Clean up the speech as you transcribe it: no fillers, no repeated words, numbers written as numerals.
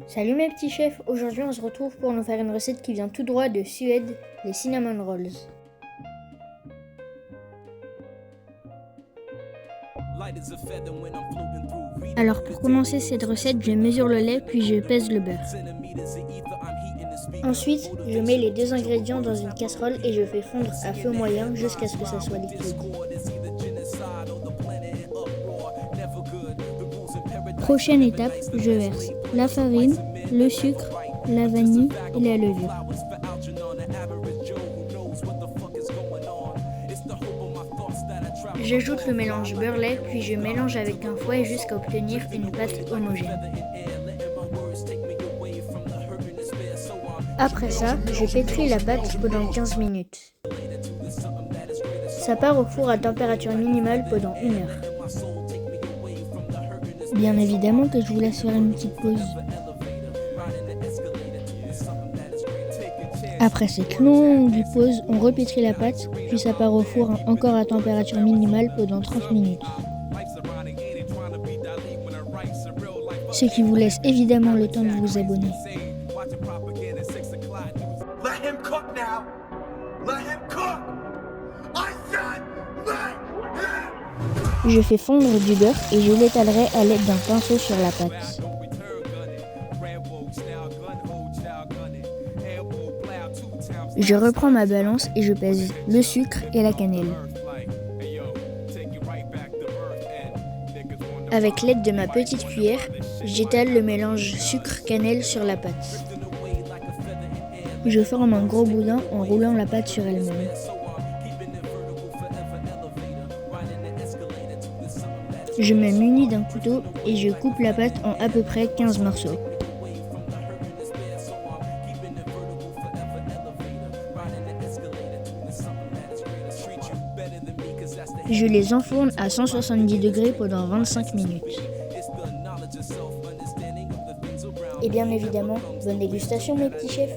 Salut mes petits chefs, aujourd'hui on se retrouve pour nous faire une recette qui vient tout droit de Suède, les cinnamon rolls. Alors pour commencer cette recette, je mesure le lait puis je pèse le beurre. Ensuite, je mets les deux ingrédients dans une casserole et je fais fondre à feu moyen jusqu'à ce que ça soit liquide. Prochaine étape, je verse la farine, le sucre, la vanille et la levure. J'ajoute le mélange beurre-lait puis je mélange avec un fouet jusqu'à obtenir une pâte homogène. Après ça, je pétris la pâte pendant 15 minutes. Ça part au four à température minimale pendant 1 heure. Bien évidemment que je vous laisse faire une petite pause. Après cette longue pause, on repétrit la pâte, puis ça part au four encore à température minimale pendant 30 minutes. Ce qui vous laisse évidemment le temps de vous abonner. Je fais fondre du beurre et je l'étalerai à l'aide d'un pinceau sur la pâte. Je reprends ma balance et je pèse le sucre et la cannelle. Avec l'aide de ma petite cuillère, j'étale le mélange sucre-cannelle sur la pâte. Je forme un gros boudin en roulant la pâte sur elle-même. Je me munis d'un couteau et je coupe la pâte en à peu près 15 morceaux. Je les enfourne à 170 degrés pendant 25 minutes. Et bien évidemment, bonne dégustation mes petits chefs!